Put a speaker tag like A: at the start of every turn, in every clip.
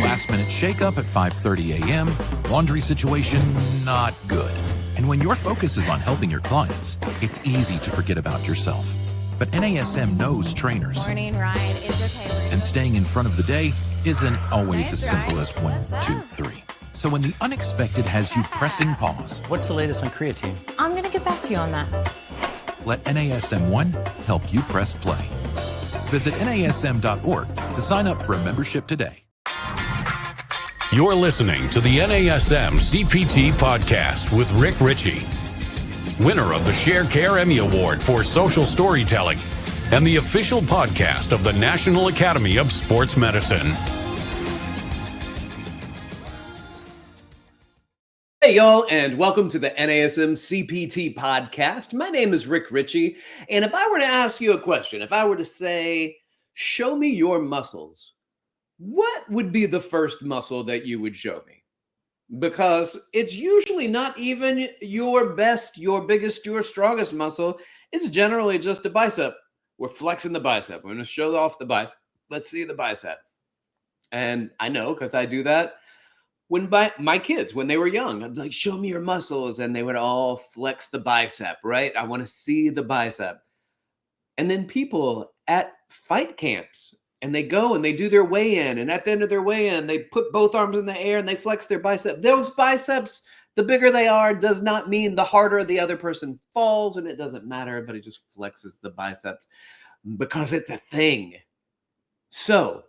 A: Last minute shakeup at 5:30 a.m., laundry situation not good. And when your focus is on helping your clients, it's easy to forget about yourself. But NASM knows trainers.
B: Morning, Ryan. Is your Taylor?
A: And staying in front of the day isn't always
B: Nice,
A: as simple
B: Ryan.
A: as 1,
B: What's
A: 2,
B: up?
A: 3. So when the unexpected has you pressing pause,
C: What's the latest on creatine?
B: I'm going to get back to you on that.
A: let NASM1 help you press play. Visit NASM.org to sign up for a membership today.
D: You're listening to the NASM-CPT Podcast with Rick Richey, winner of the Share Care Emmy Award for Social Storytelling and the official podcast of the National Academy of Sports Medicine.
E: Hey, y'all, and welcome to the NASM-CPT Podcast. My name is Rick Richey, and if I were to ask you a question, if I were to say, show me your muscles, what would be the first muscle that you would show me? Because it's usually not even your best, your biggest, your strongest muscle. It's generally just a bicep. We're flexing the bicep. We're going to show off the bicep. Let's see the bicep. And I know because I do that when my kids, when they were young, I'd be like, show me your muscles. And they would all flex the bicep, right? I want to see the bicep. And then people at fight camps, and they go and they do their weigh-in. And at the end of their weigh-in, they put both arms in the air and they flex their bicep. Those biceps, the bigger they are, does not mean the harder the other person falls. And it doesn't matter. Everybody just flexes the biceps because it's a thing. So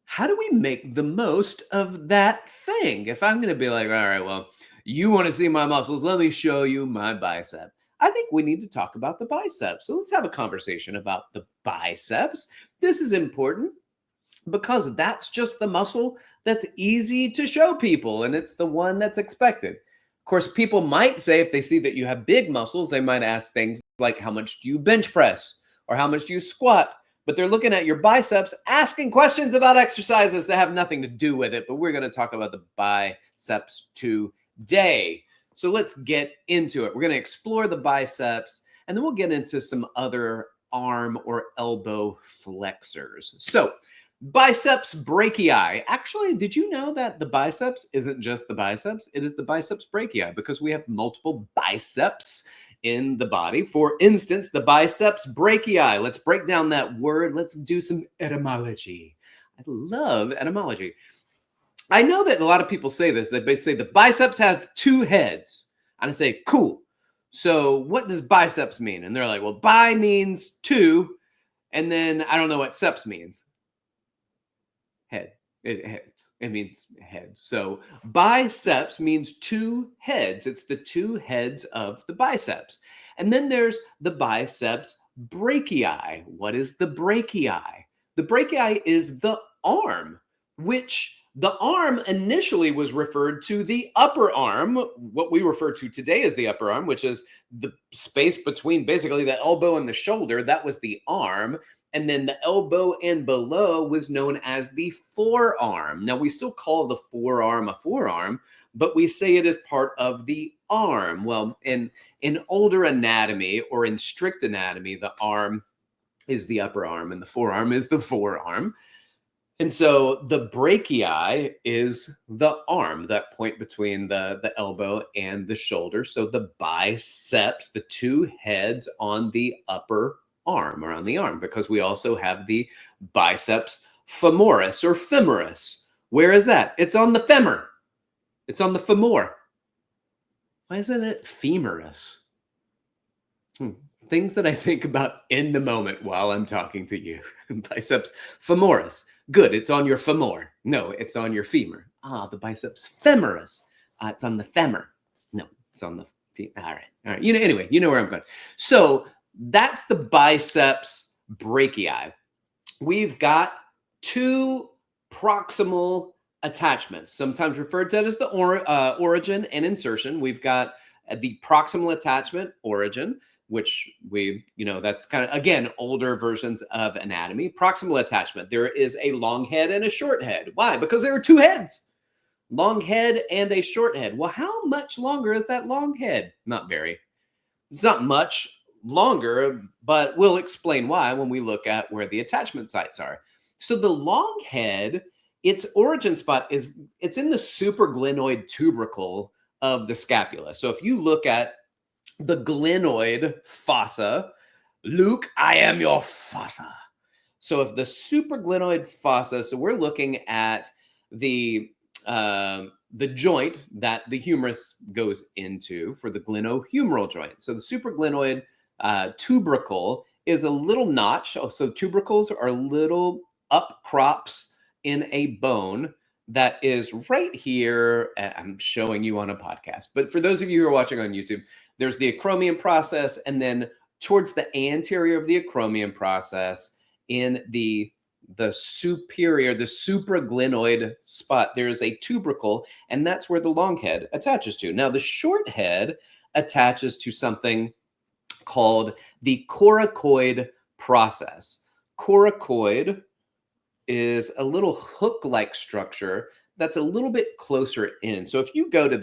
E: how do we make the most of that thing? If I'm going to be like, all right, well, you want to see my muscles, let me show you my bicep. I think we need to talk about the biceps. So let's have a conversation about the biceps. This is important because that's just the muscle that's easy to show people, and it's the one that's expected. Of course, people might say if they see that you have big muscles, they might ask things like, how much do you bench press? Or how much do you squat? But they're looking at your biceps, asking questions about exercises that have nothing to do with it. But we're going to talk about the biceps today. So let's get into it. We're going to explore the biceps, and then we'll get into some other arm or elbow flexors. So biceps brachii. Actually, did you know that the biceps isn't just the biceps? It is the biceps brachii because we have multiple biceps in the body. For instance, the biceps brachii. Let's break down that word. Let's do some etymology. I love etymology. I know that a lot of people say this. They say the biceps have two heads. And I say, cool. So what does biceps mean? And they're like, well, bi means two. And then I don't know what ceps means. Head. It means head. So biceps means two heads. It's the two heads of the biceps. And then there's the biceps brachii. What is the brachii? The brachii is the arm, which the arm initially was referred to the upper arm, what we refer to today as the upper arm, which is the space between basically the elbow and the shoulder. That was the arm. And then the elbow and below was known as the forearm. Now, we still call the forearm a forearm, but we say it is part of the arm. Well, in older anatomy or in strict anatomy, the arm is the upper arm and the forearm is the forearm. And so the brachii is the arm, that point between the elbow and the shoulder. So the biceps, the two heads on the upper arm, around the arm, because we also have the biceps femoris or femoris. Where is that? It's on the femur. It's on the femur. Why isn't it femoris? Things that I think about in the moment while I'm talking to you. Biceps femoris. Good, it's on your femur. No, it's on your femur. The biceps femoris. It's on the femur. No, it's on the femur. All right. Anyway, you know where I'm going. So that's the biceps brachii. We've got two proximal attachments, sometimes referred to as the origin and insertion. We've got the proximal attachment, origin, which that's kind of, again, older versions of anatomy. Proximal attachment, there is a long head and a short head. Why? Because there are two heads, long head and a short head. Well, how much longer is that long head? Not very. It's not much longer, but we'll explain why when we look at where the attachment sites are. So the long head its origin spot it's in the supraglenoid tubercle of the scapula. So if you look at the glenoid fossa, Luke, I am your fossa. So if the supraglenoid fossa, so we're looking at the joint that the humerus goes into for the glenohumeral joint. So the supraglenoid tubercle is a little notch. So tubercles are little upcrops in a bone that is right here. I'm showing you on a podcast, but for those of you who are watching on YouTube, there's the acromion process, and then towards the anterior of the acromion process in the superior, the supraglenoid spot, there is a tubercle, and that's where the long head attaches to. Now, the short head attaches to something called the coracoid process. Coracoid is a little hook-like structure that's a little bit closer in. So if you go to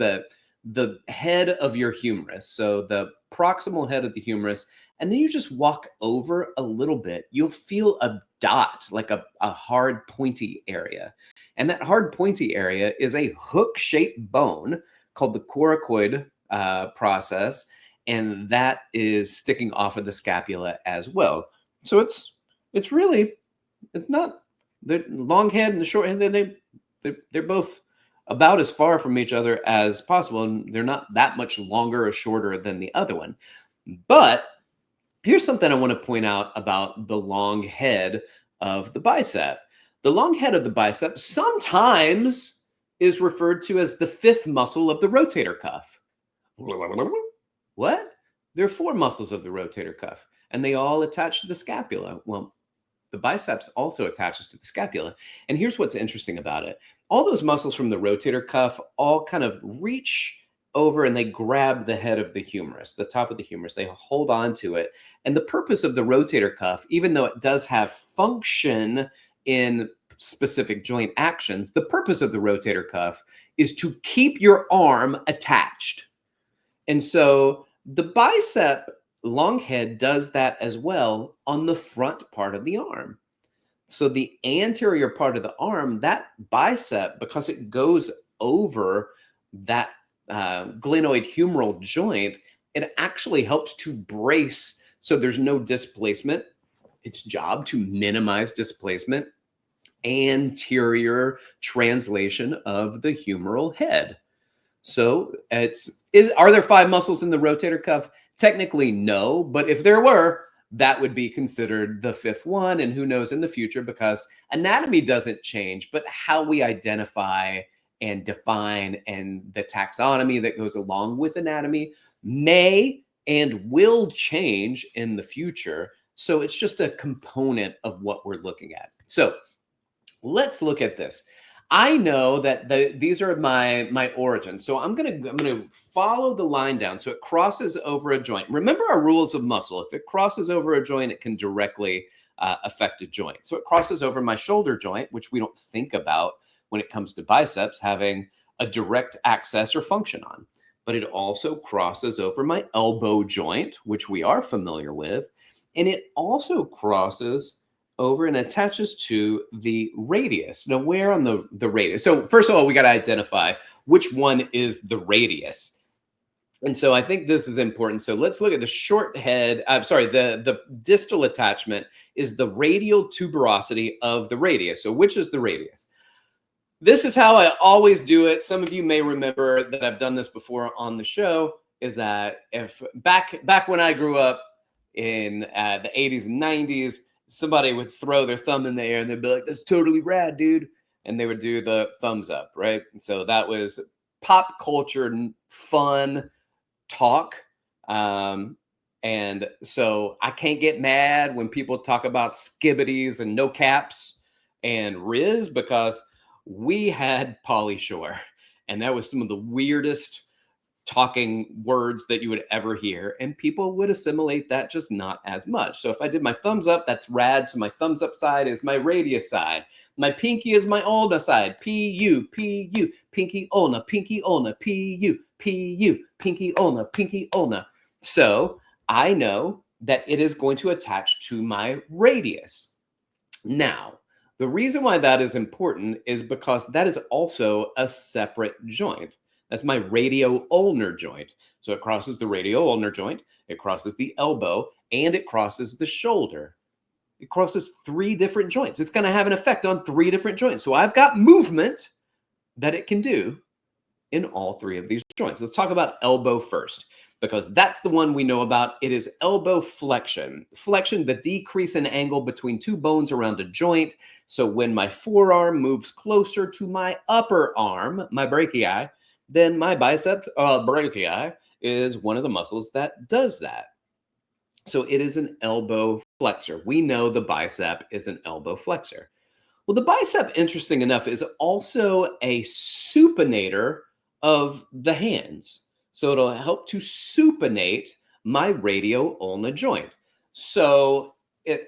E: the head of your humerus, so the proximal head of the humerus, and then you just walk over a little bit, you'll feel a dot, like a hard pointy area. And that hard pointy area is a hook-shaped bone called the coracoid process, and that is sticking off of the scapula as well. So it's not the long head and the short head, they're both about as far from each other as possible, and they're not that much longer or shorter than the other one. But here's something I want to point out about the long head of the bicep. The long head of the bicep sometimes is referred to as the fifth muscle of the rotator cuff. What? There are four muscles of the rotator cuff, and they all attach to the scapula. Well, the biceps also attaches to the scapula. And here's what's interesting about it. All those muscles from the rotator cuff all kind of reach over and they grab the head of the humerus, the top of the humerus. They hold on to it. And the purpose of the rotator cuff, even though it does have function in specific joint actions, the purpose of the rotator cuff is to keep your arm attached. And so the bicep long head does that as well on the front part of the arm. So the anterior part of the arm, that bicep, because it goes over that glenoid humeral joint, it actually helps to brace so there's no displacement. Its job to minimize displacement, anterior translation of the humeral head. So are there five muscles in the rotator cuff? Technically, no, but if there were, that would be considered the fifth one, and who knows in the future, because anatomy doesn't change, but how we identify and define and the taxonomy that goes along with anatomy may and will change in the future. So it's just a component of what we're looking at. So let's look at this. I know that these are my origins. So I'm gonna follow the line down so it crosses over a joint. Remember our rules of muscle. If it crosses over a joint, it can directly affect a joint. So it crosses over my shoulder joint, which we don't think about when it comes to biceps having a direct access or function on. But it also crosses over my elbow joint, which we are familiar with. And it also crosses over and attaches to the radius. Now, where on the radius? So first of all, we got to identify which one is the radius. And so I think this is important. So let's look at the short head. I'm sorry, the distal attachment is the radial tuberosity of the radius. So which is the radius? This is how I always do it. Some of you may remember that I've done this before on the show, is that if back when I grew up in the 80s and 90s, somebody would throw their thumb in the air and they'd be like, "That's totally rad, dude." And they would do the thumbs up, right? And so that was pop culture, fun talk. And so I can't get mad when people talk about skibbities and no caps and Riz, because we had Pauly Shore, and that was some of the weirdest talking words that you would ever hear, and people would assimilate that just not as much. So if I did my thumbs up, that's rad. So my thumbs up side is my radius side. My pinky is my ulna side. P-U, P-U, pinky ulna, P-U, P-U, pinky ulna. So I know that it is going to attach to my radius. Now, The reason why that is important is because that is also a separate joint. That's my radio-ulnar joint. So it crosses the radio-ulnar joint, it crosses the elbow, and it crosses the shoulder. It crosses 3 different joints. It's going to have an effect on 3 different joints. So I've got movement that it can do in all 3 of these joints. Let's talk about elbow first, because that's the one we know about. It is elbow flexion. Flexion, the decrease in angle between 2 bones around a joint. So when my forearm moves closer to my upper arm, my brachii, then my bicep brachii is one of the muscles that does that. So it is an elbow flexor. We know the bicep is an elbow flexor. Well, the bicep, interesting enough, is also a supinator of the hands. So it'll help to supinate my radio-ulnar joint. So,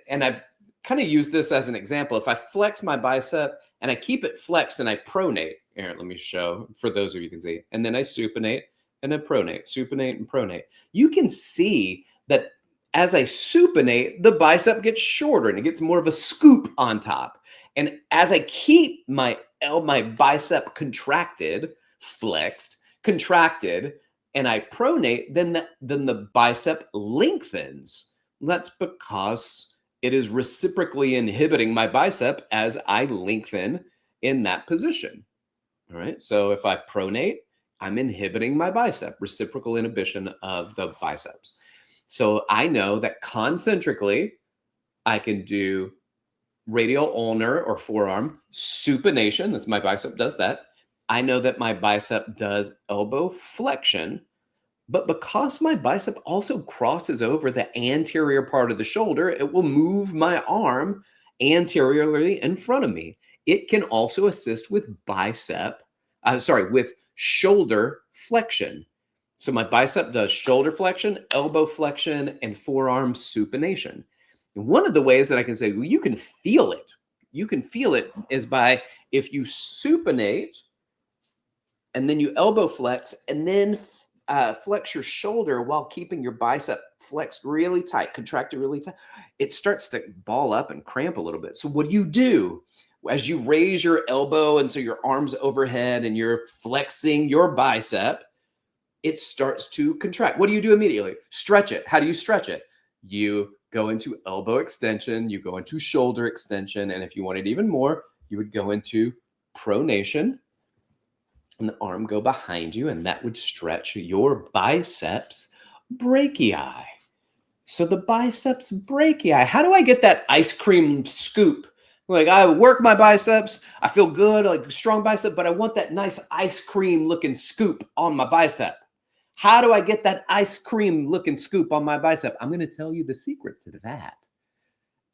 E: and I've kind of used this as an example. If I flex my bicep and I keep it flexed and I pronate, here, let me show for those of you who can see, and then I supinate and then supinate and pronate. You can see that as I supinate, the bicep gets shorter and it gets more of a scoop on top. And as I keep my bicep contracted, flexed, contracted, and I pronate, then the bicep lengthens. That's because it is reciprocally inhibiting my bicep as I lengthen in that position. All right. So if I pronate, I'm inhibiting my bicep, reciprocal inhibition of the biceps. So I know that concentrically, I can do radial ulnar or forearm supination. That's my bicep does that. I know that my bicep does elbow flexion, but because my bicep also crosses over the anterior part of the shoulder, it will move my arm anteriorly in front of me. It can also assist with with shoulder flexion. So my bicep does shoulder flexion, elbow flexion, and forearm supination. And one of the ways that I can say, well, you can feel it. You can feel it is by if you supinate and then you elbow flex and then flex your shoulder while keeping your bicep flexed really tight, contracted really tight, it starts to ball up and cramp a little bit. So what do you do? As you raise your elbow and so your arm's overhead and you're flexing your bicep, it starts to contract. What do you do immediately? Stretch it. How do you stretch it? You go into elbow extension, you go into shoulder extension, and if you wanted even more, you would go into pronation, and the arm go behind you, and that would stretch your biceps brachii. So the biceps brachii, how do I get that ice cream scoop? Like I work my biceps, I feel good, like strong bicep, but I want that nice ice cream looking scoop on my bicep. How do I get that ice cream looking scoop on my bicep? I'm going to tell you the secret to that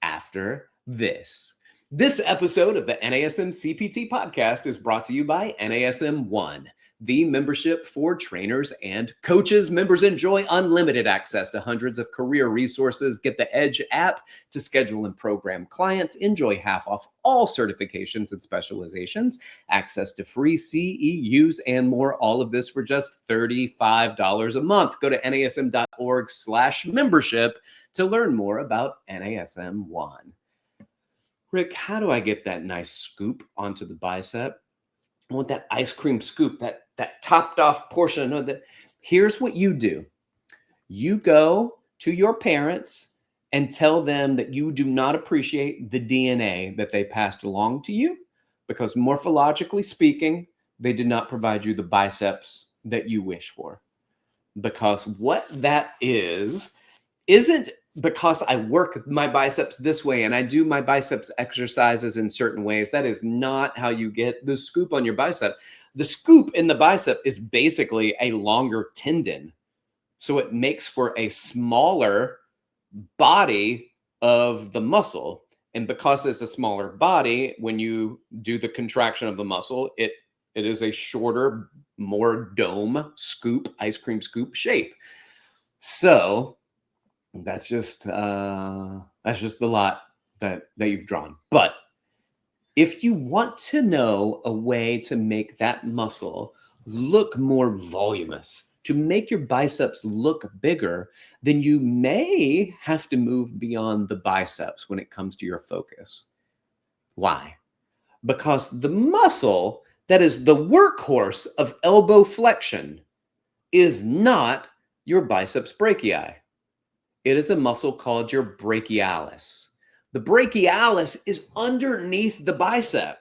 E: after this. This episode of the NASM-CPT Podcast is brought to you by NASM One, the membership for trainers and coaches. Members enjoy unlimited access to hundreds of career resources, get the Edge app to schedule and program clients, enjoy half off all certifications and specializations, access to free CEUs, and more. All of this for just $35 a month. Go to nasm.org/membership to learn more about NASM One. Rick, how do I get that nice scoop onto the bicep? I want that ice cream scoop, that topped off portion. Here's what you do. You go to your parents and tell them that you do not appreciate the DNA that they passed along to you because morphologically speaking, they did not provide you the biceps that you wish for. Because what that isn't because I work my biceps this way and I do my biceps exercises in certain ways. That is not how you get the scoop on your bicep. The scoop in the bicep is basically a longer tendon. So it makes for a smaller body of the muscle. And because it's a smaller body, when you do the contraction of the muscle, it is a shorter, more dome scoop, ice cream scoop shape. So that's just the lot that you've drawn. But if you want to know a way to make that muscle look more voluminous, to make your biceps look bigger, then you may have to move beyond the biceps when it comes to your focus. Why? Because the muscle that is the workhorse of elbow flexion is not your biceps brachii. It is a muscle called your brachialis. The brachialis is underneath the bicep,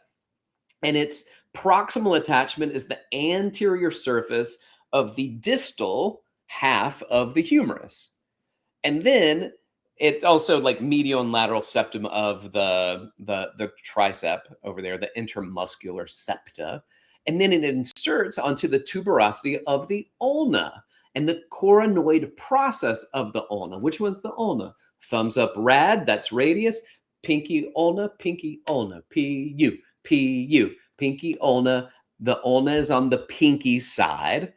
E: and its proximal attachment is the anterior surface of the distal half of the humerus. And then it's also like medial and lateral septum of the tricep over there, the intermuscular septa. And then it inserts onto the tuberosity of the ulna and the coronoid process of the ulna. Which one's the ulna? Thumbs up rad, that's radius. Pinky ulna, P-U, P-U. Pinky ulna. The ulna is on the pinky side.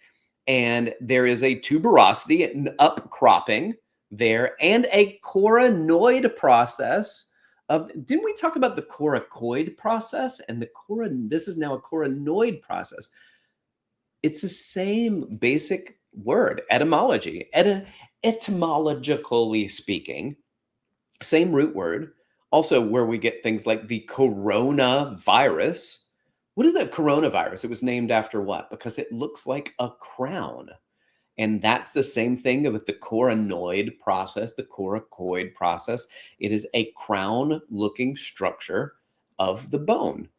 E: And there is a tuberosity, an upcropping there, and a coronoid process of, didn't we talk about the coracoid process? And this is now a coronoid process. It's the same basic word, etymology, etymologically speaking, same root word. Also where we get things like the coronavirus. What is the coronavirus? It was named after what? Because it looks like a crown. And that's the same thing with the coronoid process, the coracoid process. It is a crown-looking structure of the bone.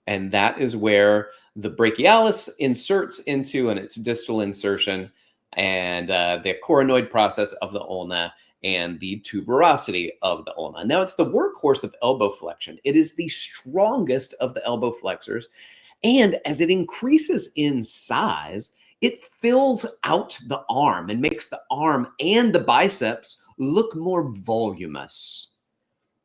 E: And that is where the brachialis inserts into, and its distal insertion, and the coronoid process of the ulna, and the tuberosity of the ulna. Now, it's the workhorse of elbow flexion. It is the strongest of the elbow flexors. And as it increases in size, it fills out the arm and makes the arm and the biceps look more voluminous.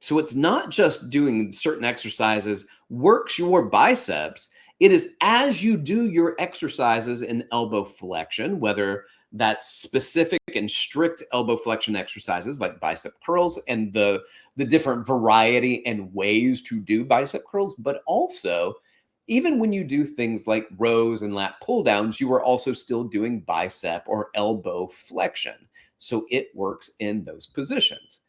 E: So it's not just doing certain exercises works your biceps. It is as you do your exercises in elbow flexion, whether that's specific and strict elbow flexion exercises like bicep curls and the different variety and ways to do bicep curls, but also even when you do things like rows and lat pull downs, you are also still doing bicep or elbow flexion. So it works in those positions.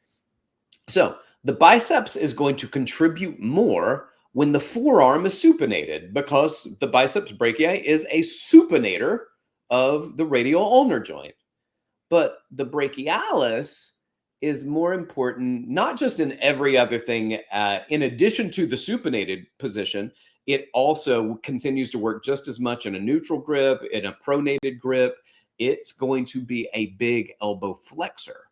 E: So the biceps is going to contribute more when the forearm is supinated, because the biceps brachii is a supinator of the radial ulnar joint. But the brachialis is more important, not just in every other thing, in addition to the supinated position, it also continues to work just as much in a neutral grip, in a pronated grip. It's going to be a big elbow flexor.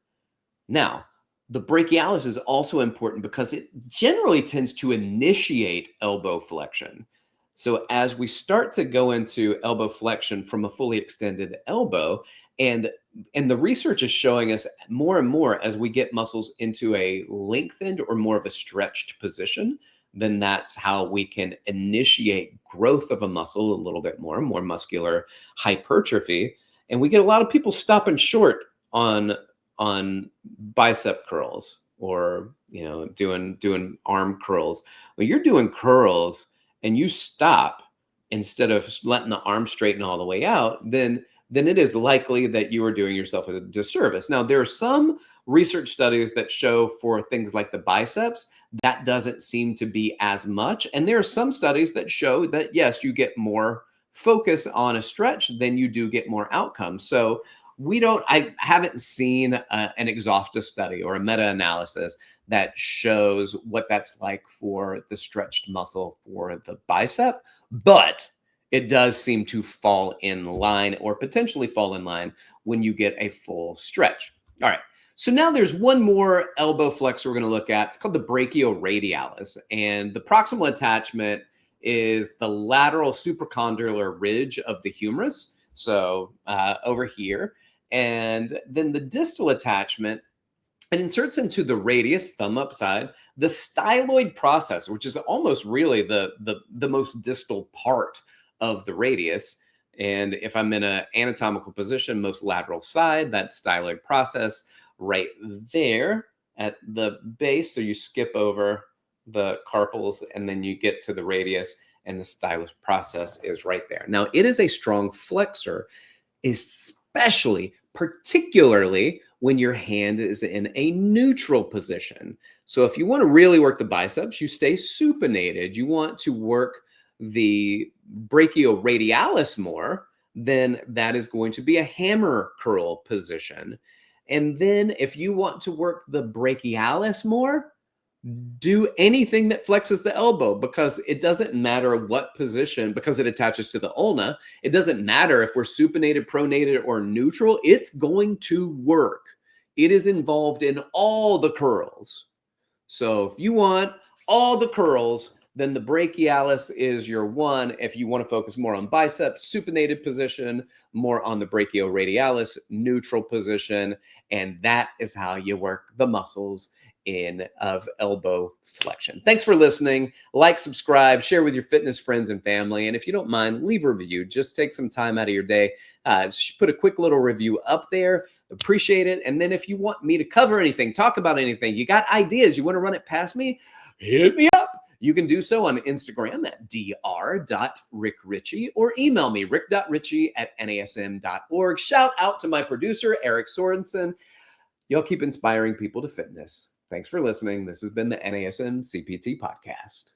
E: Now, the brachialis is also important because it generally tends to initiate elbow flexion. So as we start to go into elbow flexion from a fully extended elbow, and the research is showing us more and more as we get muscles into a lengthened or more of a stretched position, then that's how we can initiate growth of a muscle a little bit more muscular hypertrophy. And we get a lot of people stopping short on bicep curls or, doing arm curls. When you're doing curls and you stop instead of letting the arm straighten all the way out, then it is likely that you are doing yourself a disservice. Now, there are some research studies that show for things like the biceps, that doesn't seem to be as much. And there are some studies that show that, yes, you get more focus on a stretch, then you do get more outcomes. So I haven't seen an exhaustive study or a meta-analysis that shows what that's like for the stretched muscle for the bicep, but it does seem to fall in line or potentially fall in line when you get a full stretch. All right. So now there's one more elbow flexor we're going to look at. It's called the brachioradialis. And the proximal attachment is the lateral supracondylar ridge of the humerus. So over here. And then the distal attachment, it inserts into the radius, thumb up side, the styloid process, which is almost really the most distal part of the radius. And if I'm in an anatomical position, most lateral side, that styloid process right there at the base. So you skip over the carpals and then you get to the radius, and the stylus process is right there. Now, it is a strong flexor, particularly when your hand is in a neutral position. So if you want to really work the biceps, you stay supinated. You want to work the brachioradialis more, then that is going to be a hammer curl position. And then if you want to work the brachialis more, do anything that flexes the elbow, because it doesn't matter what position, because it attaches to the ulna. It doesn't matter if we're supinated, pronated, or neutral. It's going to work. It is involved in all the curls. So if you want all the curls, then the brachialis is your one. If you want to focus more on biceps, supinated position, more on the brachioradialis, neutral position. And that is how you work the muscles of elbow flexion. Thanks for listening. Like, subscribe, share with your fitness friends and family. And if you don't mind, leave a review. Just take some time out of your day. Put a quick little review up there. Appreciate it. And then if you want me to cover anything, talk about anything, you got ideas, you want to run it past me, hit me up. You can do so on Instagram at dr.rickrichey or email me rick.richey@nasm.org. Shout out to my producer, Eric Sorensen. Y'all keep inspiring people to fitness. Thanks for listening. This has been the NASM CPT Podcast.